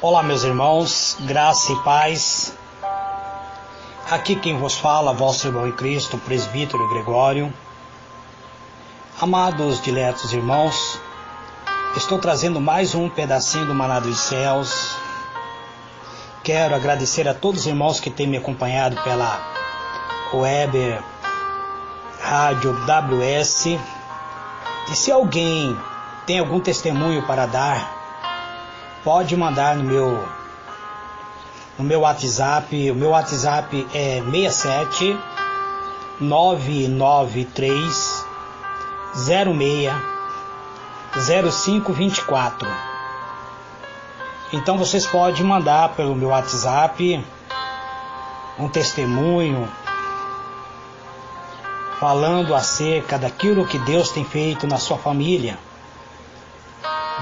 Olá, meus irmãos, graça e paz. Aqui quem vos fala, vosso irmão em Cristo, presbítero Gregório. Amados, diletos irmãos, estou trazendo mais um pedacinho do Maná dos Céus. Quero agradecer a todos os irmãos que têm me acompanhado pela web rádio WS. E se alguém tem algum testemunho para dar, pode mandar no meu WhatsApp. O meu WhatsApp é 67 993 06 0524. Então vocês podem mandar pelo meu WhatsApp um testemunho falando acerca daquilo que Deus tem feito na sua família.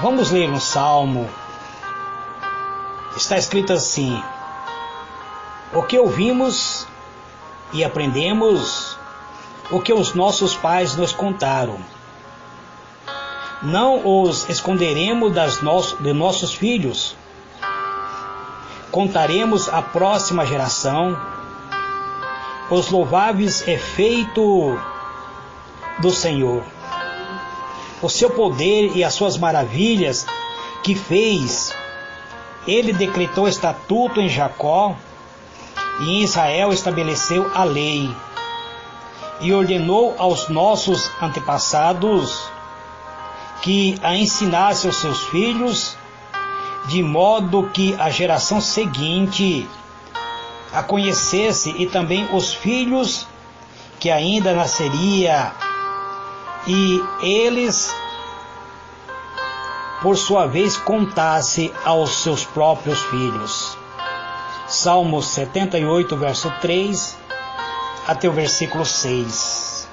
Vamos ler um salmo. Está escrito assim: o que ouvimos e aprendemos, o que os nossos pais nos contaram, não os esconderemos de nossos filhos. Contaremos à próxima geração os louváveis efeitos do Senhor, o seu poder e as suas maravilhas que fez. Ele decretou estatuto em Jacó, e em Israel estabeleceu a lei, e ordenou aos nossos antepassados que a ensinasse aos seus filhos, de modo que a geração seguinte a conhecesse, e também os filhos que ainda nasceria, e eles por sua vez contasse aos seus próprios filhos. Salmo 78, verso 3 até o versículo 6.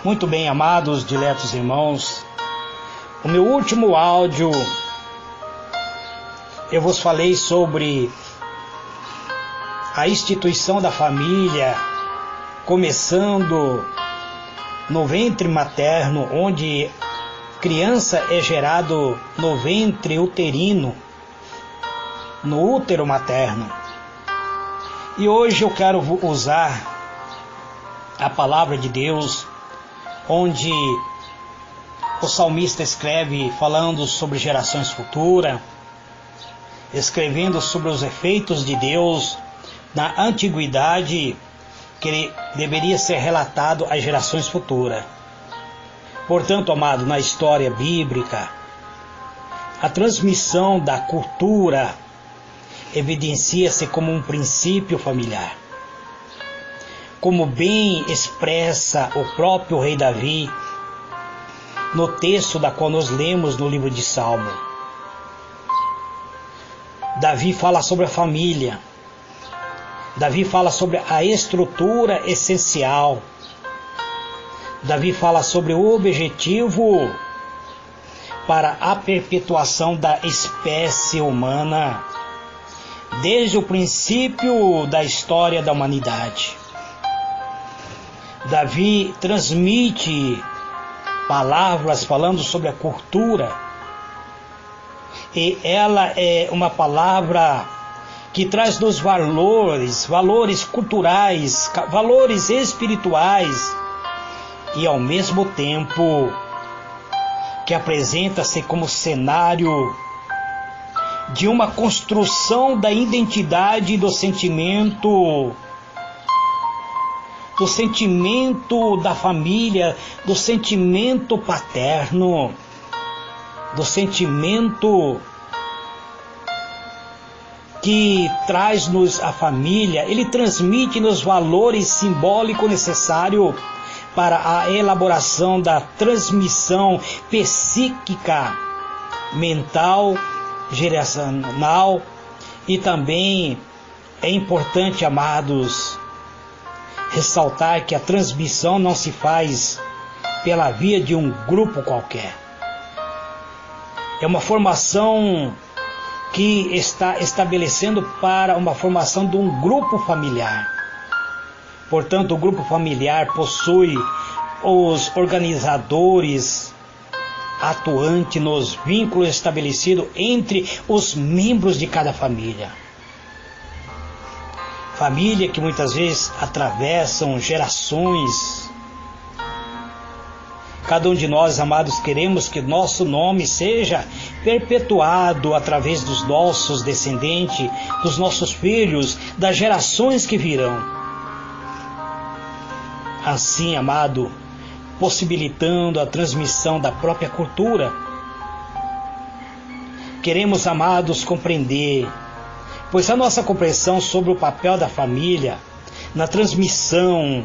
Muito bem, amados, diletos irmãos, o meu último áudio eu vos falei sobre a instituição da família, começando no ventre materno, onde criança é gerado no ventre uterino, no útero materno. E hoje eu quero usar a palavra de Deus, onde o salmista escreve falando sobre gerações futuras, escrevendo sobre os efeitos de Deus na antiguidade, que deveria ser relatado às gerações futuras. Portanto, amado, na história bíblica, a transmissão da cultura evidencia-se como um princípio familiar, como bem expressa o próprio rei Davi no texto da qual nós lemos no livro de Salmo. Davi fala sobre a família, Davi fala sobre a estrutura essencial, Davi fala sobre o objetivo para a perpetuação da espécie humana desde o princípio da história da humanidade. Davi transmite palavras falando sobre a cultura, e ela é uma palavra que traz nos valores culturais, valores espirituais, e ao mesmo tempo que apresenta-se como cenário de uma construção da identidade e do sentimento da família, do sentimento paterno, do sentimento que traz-nos a família. Ele transmite-nos valores simbólicos necessários para a elaboração da transmissão psíquica, mental, geracional. E também é importante, amados, ressaltar que a transmissão não se faz pela via de um grupo qualquer. É uma formação que está estabelecendo para uma formação de um grupo familiar. Portanto, o grupo familiar possui os organizadores, atuante nos vínculos estabelecidos entre os membros de cada família. Família que muitas vezes atravessam gerações. Cada um de nós, amados, queremos que nosso nome seja perpetuado através dos nossos descendentes, dos nossos filhos, das gerações que virão. Assim, amado, possibilitando a transmissão da própria cultura. Queremos, amados, compreender, pois a nossa compreensão sobre o papel da família na transmissão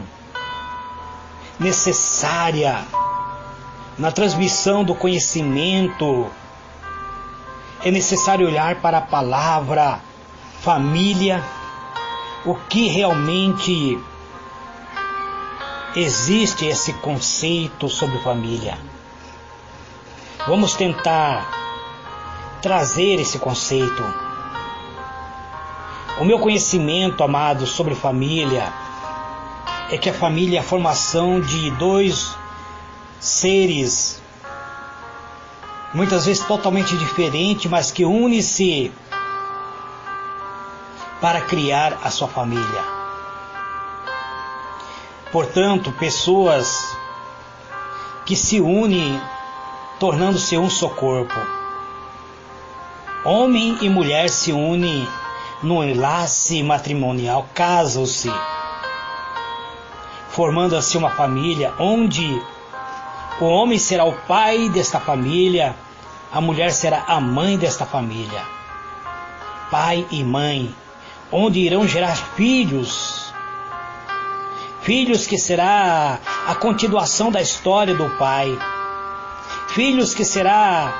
necessária, na transmissão do conhecimento, é necessário olhar para a palavra família, o que realmente existe esse conceito sobre família. Vamos tentar trazer esse conceito. O meu conhecimento, amado, sobre família é que a família é a formação de dois seres, muitas vezes totalmente diferentes, mas que unem-se para criar a sua família. Portanto, pessoas que se unem, tornando-se um só corpo. Homem e mulher se unem no enlace matrimonial, casam-se, formando assim uma família onde o homem será o pai desta família, a mulher será a mãe desta família. Pai e mãe, onde irão gerar filhos. Filhos que será a continuação da história do pai. Filhos que será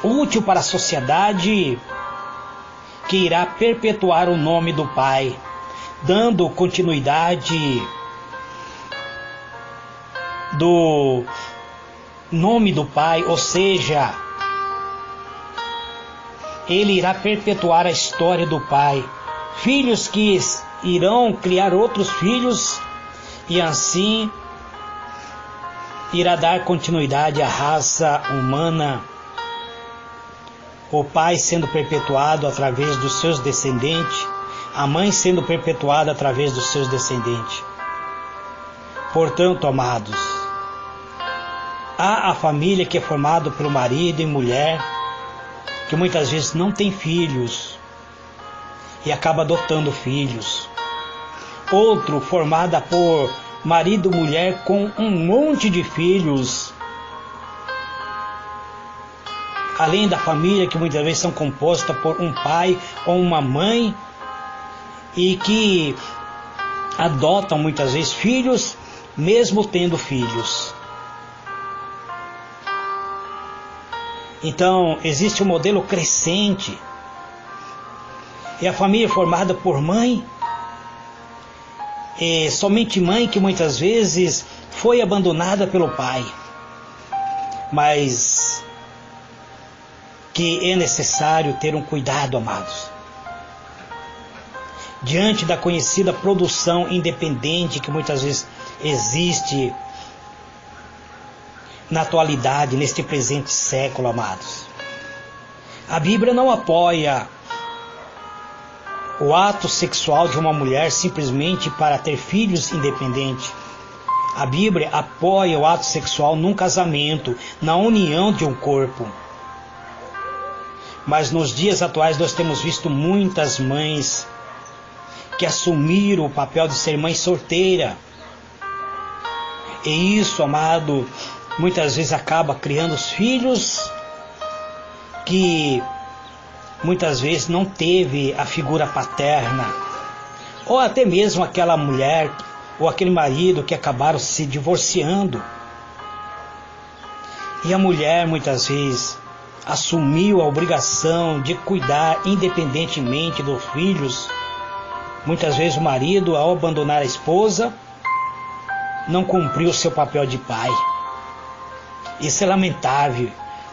útil para a sociedade, que irá perpetuar o nome do pai, dando continuidade do nome do pai, ou seja, ele irá perpetuar a história do pai. Filhos que irão criar outros filhos e assim irá dar continuidade à raça humana. O pai sendo perpetuado através dos seus descendentes, a mãe sendo perpetuada através dos seus descendentes. Portanto, amados, há a família que é formada por marido e mulher, que muitas vezes não tem filhos e acaba adotando filhos. Outro formada por marido e mulher com um monte de filhos. Além da família que muitas vezes são compostas por um pai ou uma mãe e que adotam muitas vezes filhos, mesmo tendo filhos. Então, existe um modelo crescente. E a família é formada por mãe, e somente mãe que muitas vezes foi abandonada pelo pai, mas que é necessário ter um cuidado, amados. Diante da conhecida produção independente que muitas vezes existe na atualidade, neste presente século, amados. A Bíblia não apoia o ato sexual de uma mulher simplesmente para ter filhos independentes. A Bíblia apoia o ato sexual num casamento, na união de um corpo. Mas nos dias atuais nós temos visto muitas mães que assumiram o papel de ser mãe solteira. E isso, amado, muitas vezes acaba criando os filhos que muitas vezes não teve a figura paterna, ou até mesmo aquela mulher ou aquele marido que acabaram se divorciando. E a mulher muitas vezes assumiu a obrigação de cuidar independentemente dos filhos. Muitas vezes o marido, ao abandonar a esposa, não cumpriu o seu papel de pai. Isso é lamentável.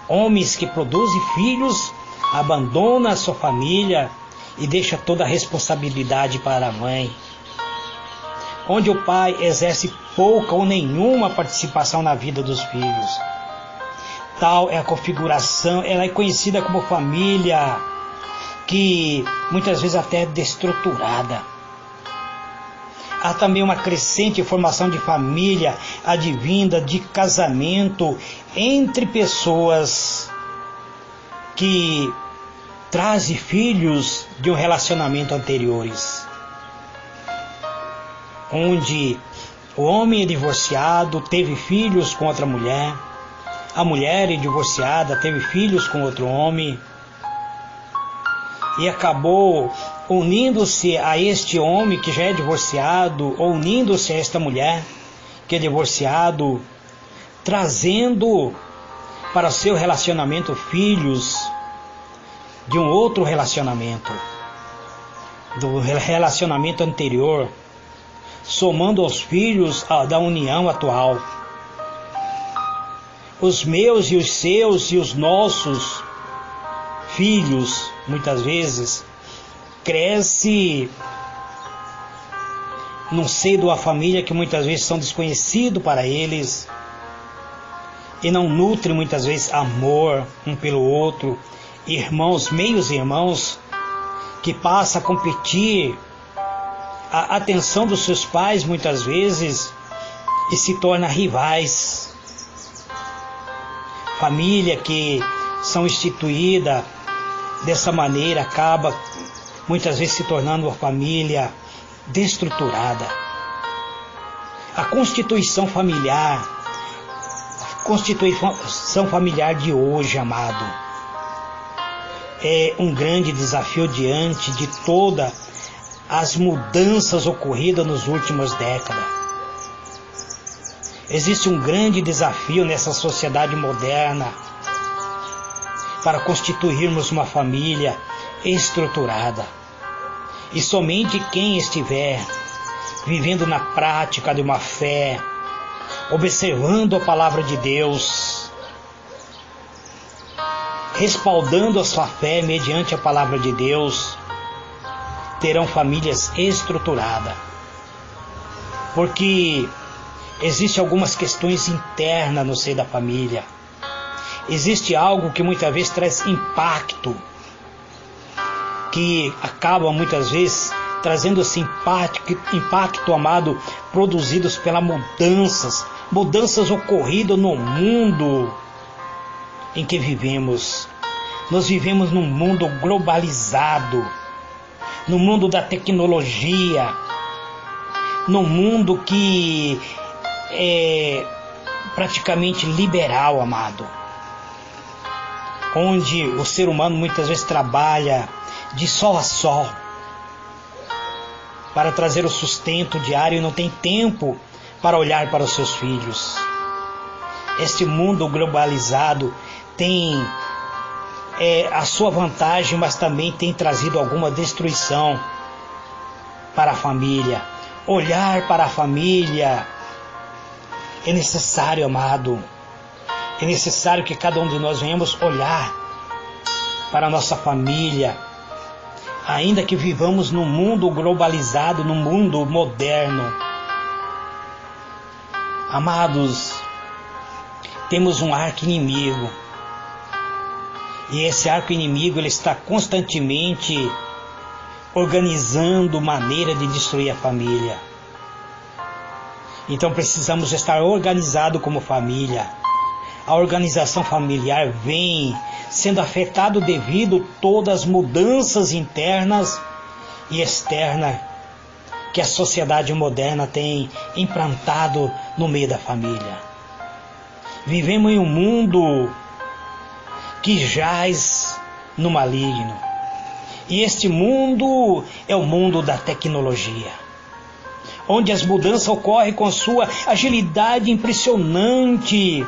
Homens que produzem filhos abandonam a sua família e deixam toda a responsabilidade para a mãe. Onde o pai exerce pouca ou nenhuma participação na vida dos filhos. Tal é a configuração, ela é conhecida como família, que muitas vezes até é destruturada. Há também uma crescente formação de família advinda de casamento entre pessoas que trazem filhos de um relacionamento anteriores, onde o homem é divorciado, teve filhos com outra mulher, a mulher é divorciada, teve filhos com outro homem, e acabou unindo-se a este homem que já é divorciado, ou unindo-se a esta mulher que é divorciado, trazendo para o seu relacionamento filhos de um outro relacionamento, do relacionamento anterior, somando aos filhos da união atual. Os meus e os seus e os nossos filhos, muitas vezes, cresce no seio de uma família que muitas vezes são desconhecidos para eles e não nutrem muitas vezes amor um pelo outro, irmãos, meios irmãos, que passam a competir a atenção dos seus pais muitas vezes e se tornam rivais. Família que são instituídas dessa maneira acaba muitas vezes se tornando uma família destruturada. A constituição familiar de hoje, amado, é um grande desafio diante de todas as mudanças ocorridas nas últimas décadas. Existe um grande desafio nessa sociedade moderna para constituirmos uma família estruturada. E somente quem estiver vivendo na prática de uma fé, observando a palavra de Deus, respaldando a sua fé mediante a palavra de Deus, terão famílias estruturadas. Porque existem algumas questões internas no seio da família. Existe algo que muitas vezes traz impacto, que acaba muitas vezes trazendo esse impacto, amado, produzidos pelas mudanças ocorridas no mundo em que vivemos. Nós vivemos num mundo globalizado, no mundo da tecnologia, num mundo que é praticamente liberal, amado, onde o ser humano muitas vezes trabalha de sol a sol para trazer o sustento diário e não tem tempo para olhar para os seus filhos. Este mundo globalizado tem a sua vantagem, mas também tem trazido alguma destruição para a família. Olhar para a família é necessário, amado. É necessário que cada um de nós venhamos olhar para a nossa família, ainda que vivamos num mundo globalizado, num mundo moderno. Amados, temos um arqui-inimigo, e esse arqui-inimigo ele está constantemente organizando maneira de destruir a família. Então precisamos estar organizados como família. A organização familiar vem sendo afetado devido a todas as mudanças internas e externas que a sociedade moderna tem implantado no meio da família. Vivemos em um mundo que jaz no maligno. E este mundo é o mundo da tecnologia, onde as mudanças ocorrem com a sua agilidade impressionante,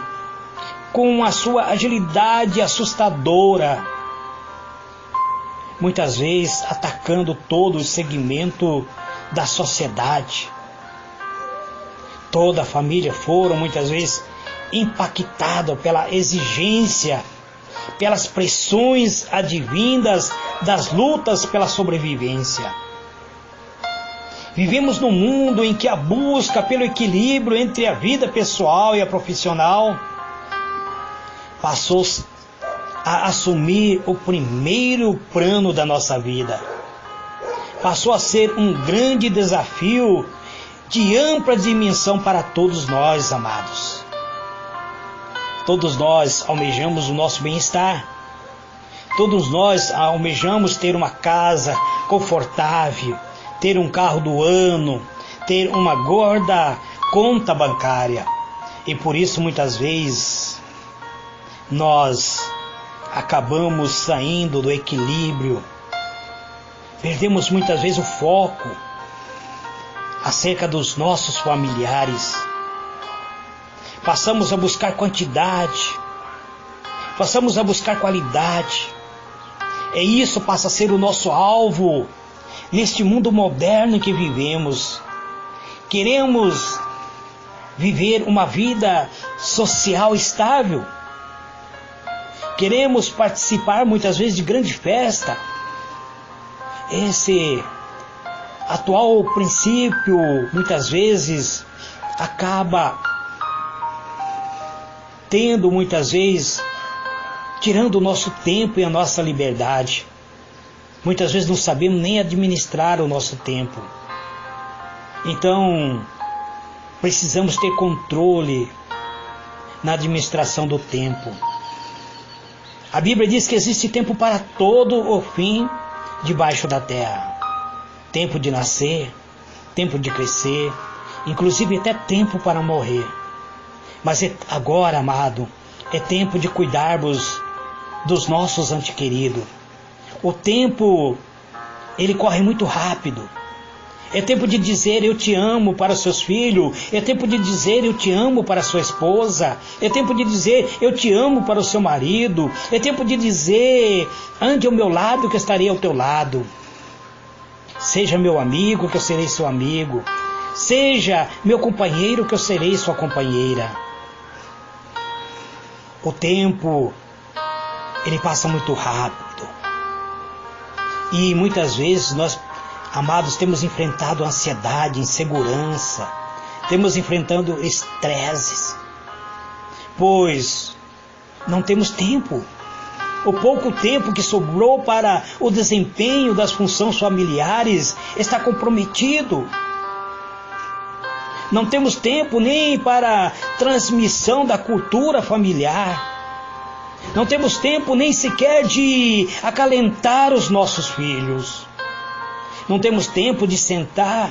com a sua agilidade assustadora, muitas vezes atacando todo o segmento da sociedade. Toda a família foram muitas vezes impactadas pela exigência, pelas pressões advindas das lutas pela sobrevivência. Vivemos num mundo em que a busca pelo equilíbrio entre a vida pessoal e a profissional passou a assumir o primeiro plano da nossa vida. Passou a ser um grande desafio de ampla dimensão para todos nós, amados. Todos nós almejamos o nosso bem-estar. Todos nós almejamos ter uma casa confortável, ter um carro do ano, ter uma gorda conta bancária. E por isso, muitas vezes, nós acabamos saindo do equilíbrio. Perdemos muitas vezes o foco acerca dos nossos familiares. Passamos a buscar quantidade, passamos a buscar qualidade. E isso passa a ser o nosso alvo neste mundo moderno em que vivemos. Queremos viver uma vida social estável. Queremos participar muitas vezes de grande festa. Esse atual princípio muitas vezes acaba tendo muitas vezes tirando o nosso tempo e a nossa liberdade. Muitas vezes não sabemos nem administrar o nosso tempo. Então, precisamos ter controle na administração do tempo. A Bíblia diz que existe tempo para todo o fim debaixo da terra. Tempo de nascer, tempo de crescer, inclusive até tempo para morrer. Mas agora, amado, é tempo de cuidarmos dos nossos entes queridos. O tempo, ele corre muito rápido. É tempo de dizer eu te amo para os seus filhos. É tempo de dizer eu te amo para a sua esposa. É tempo de dizer eu te amo para o seu marido. É tempo de dizer ande ao meu lado que eu estarei ao teu lado. Seja meu amigo que eu serei seu amigo. Seja meu companheiro que eu serei sua companheira. O tempo, ele passa muito rápido. E muitas vezes nós, amados, temos enfrentado ansiedade, insegurança, temos enfrentado estresses, pois não temos tempo. O pouco tempo que sobrou para o desempenho das funções familiares está comprometido. Não temos tempo nem para a transmissão da cultura familiar. Não temos tempo nem sequer de acalentar os nossos filhos. Não temos tempo de sentar,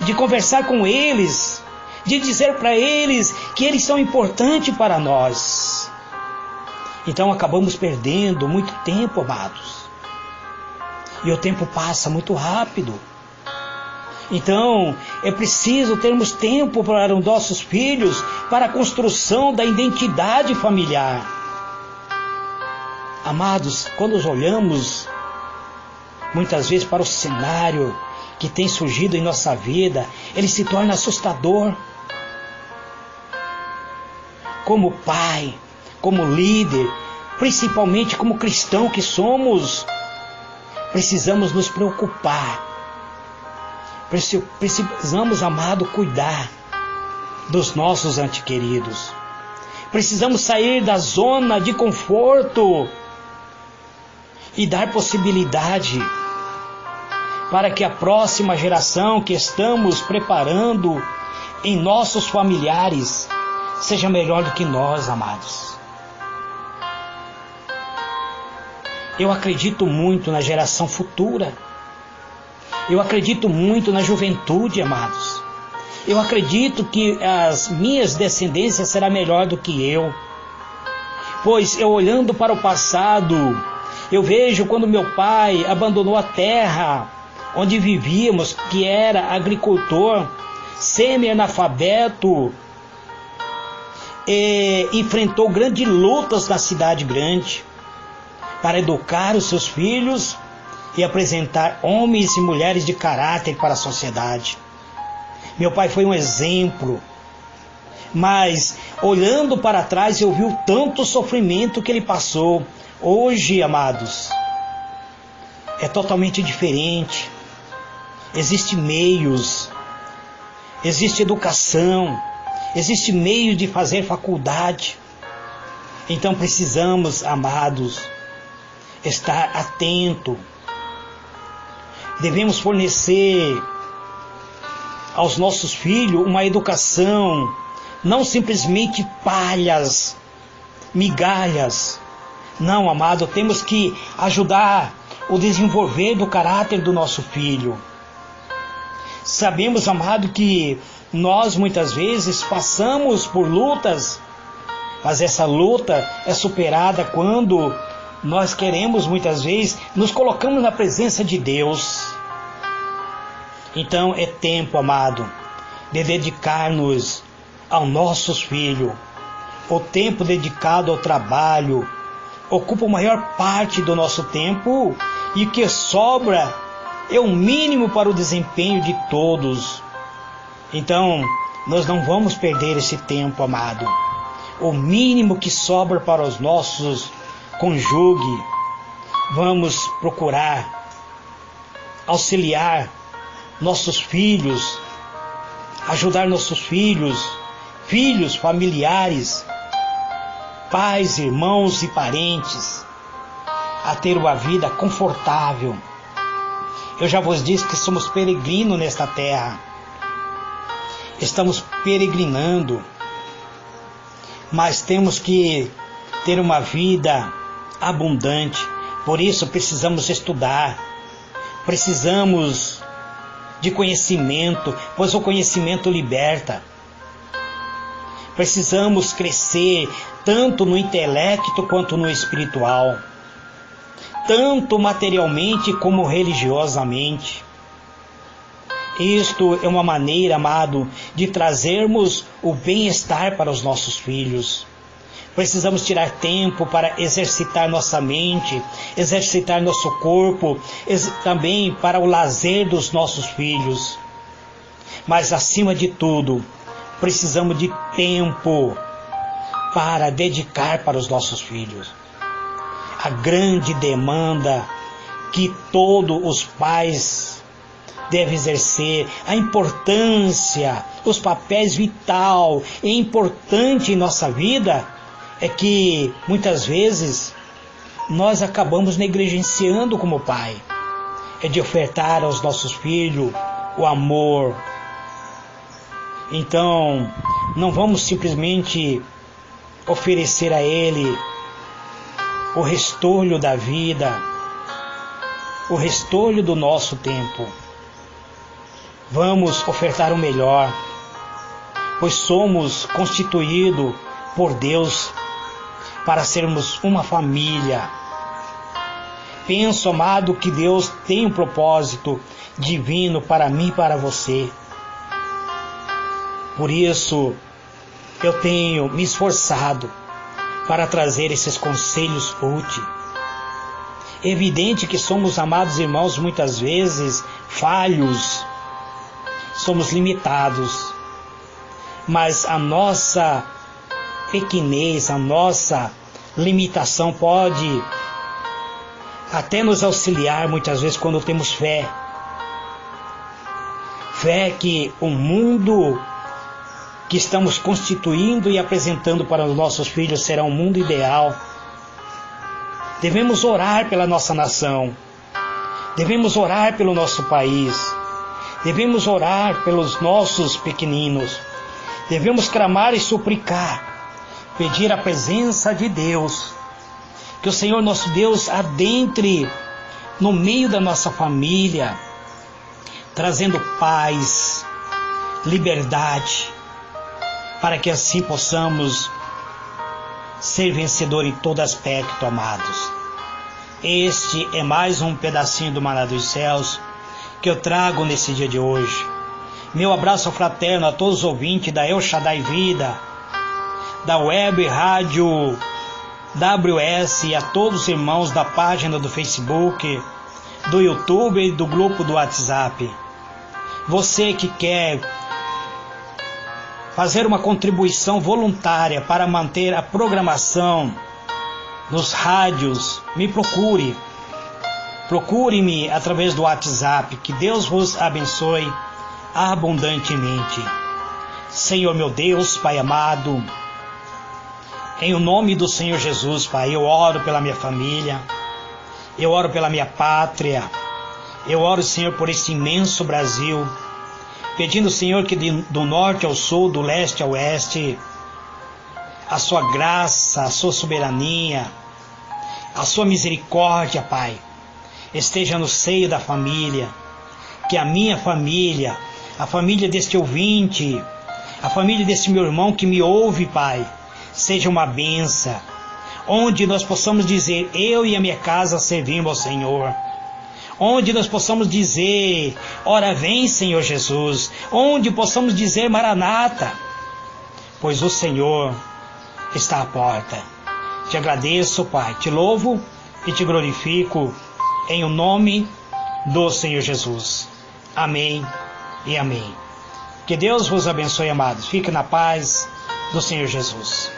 de conversar com eles, de dizer para eles que eles são importantes para nós. Então acabamos perdendo muito tempo, amados. E o tempo passa muito rápido. Então é preciso termos tempo para os nossos filhos, para a construção da identidade familiar. Amados, quando nós olhamos muitas vezes para o cenário que tem surgido em nossa vida, ele se torna assustador. Como pai, como líder, principalmente como cristão que somos, precisamos nos preocupar. Precisamos, amado, cuidar dos nossos entes queridos. Precisamos sair da zona de conforto e dar possibilidade para que a próxima geração que estamos preparando em nossos familiares seja melhor do que nós, amados. Eu acredito muito na geração futura. Eu acredito muito na juventude, amados. Eu acredito que as minhas descendências serão melhor do que eu. Pois eu olhando para o passado, eu vejo quando meu pai abandonou a terra onde vivíamos, que era agricultor, semi-analfabeto, e enfrentou grandes lutas na cidade grande para educar os seus filhos e apresentar homens e mulheres de caráter para a sociedade. Meu pai foi um exemplo, mas olhando para trás eu vi o tanto sofrimento que ele passou. Hoje, amados, é totalmente diferente. Existem meios, existe educação, existe meio de fazer faculdade. Então precisamos, amados, estar atento. Devemos fornecer aos nossos filhos uma educação, não simplesmente palhas, migalhas. Não, amado, temos que ajudar o desenvolver do caráter do nosso filho. Sabemos, amado, que nós muitas vezes passamos por lutas, mas essa luta é superada quando nós queremos, muitas vezes, nos colocamos na presença de Deus. Então é tempo, amado, de dedicar-nos aos nossos filhos. O tempo dedicado ao trabalho ocupa a maior parte do nosso tempo, e o que sobra é o mínimo para o desempenho de todos. Então, nós não vamos perder esse tempo, amado. O mínimo que sobra para os nossos cônjuges, vamos procurar auxiliar nossos filhos, ajudar nossos filhos, familiares, pais, irmãos e parentes, a ter uma vida confortável. Eu já vos disse que somos peregrinos nesta terra. Estamos peregrinando, mas temos que ter uma vida abundante. Por isso precisamos estudar, precisamos de conhecimento, pois o conhecimento liberta. Precisamos crescer tanto no intelecto quanto no espiritual, tanto materialmente como religiosamente. Isto é uma maneira, amado, de trazermos o bem-estar para os nossos filhos. Precisamos tirar tempo para exercitar nossa mente, exercitar nosso corpo, também para o lazer dos nossos filhos. Mas, acima de tudo, precisamos de tempo para dedicar para os nossos filhos. A grande demanda que todos os pais devem exercer, a importância, os papéis vital e importante em nossa vida, é que muitas vezes nós acabamos negligenciando como pai. É de ofertar aos nossos filhos o amor. Então, não vamos simplesmente oferecer a ele o restolho da vida, o restolho do nosso tempo. Vamos ofertar o melhor, pois somos constituídos por Deus para sermos uma família. Penso, amado, que Deus tem um propósito divino para mim e para você. Por isso, eu tenho me esforçado para trazer esses conselhos úteis. É evidente que somos, amados irmãos, muitas vezes falhos, somos limitados, mas a nossa pequenez, a nossa limitação pode até nos auxiliar muitas vezes quando temos fé. Fé que o mundo que estamos constituindo e apresentando para os nossos filhos será um mundo ideal. Devemos orar pela nossa nação, devemos orar pelo nosso país, devemos orar pelos nossos pequeninos, devemos clamar e suplicar, pedir a presença de Deus, que o Senhor nosso Deus adentre no meio da nossa família, trazendo paz, liberdade, para que assim possamos ser vencedor em todo aspecto, amados. Este é mais um pedacinho do Maná dos Céus que eu trago nesse dia de hoje. Meu abraço fraterno a todos os ouvintes da El Shaddai Vida, da Web Rádio WS, e a todos os irmãos da página do Facebook, do YouTube e do grupo do WhatsApp. Você que quer fazer uma contribuição voluntária para manter a programação nos rádios, me procure. Procure-me através do WhatsApp. Que Deus vos abençoe abundantemente. Senhor meu Deus, Pai amado, Em o nome do Senhor Jesus, Pai, eu oro pela minha família, eu oro pela minha pátria, eu oro, Senhor, por este imenso Brasil, pedindo, Senhor, que do norte ao sul, do leste ao oeste, a sua graça, a sua soberania, a sua misericórdia, Pai, esteja no seio da família, que a minha família, a família deste ouvinte, a família deste meu irmão que me ouve, Pai, seja uma bênção, onde nós possamos dizer, eu e a minha casa servimos ao Senhor, onde nós possamos dizer, ora vem Senhor Jesus, onde possamos dizer Maranata, pois o Senhor está à porta. Te agradeço, Pai, te louvo e te glorifico, em o nome do Senhor Jesus. Amém e amém. Que Deus vos abençoe, amados. Fique na paz do Senhor Jesus.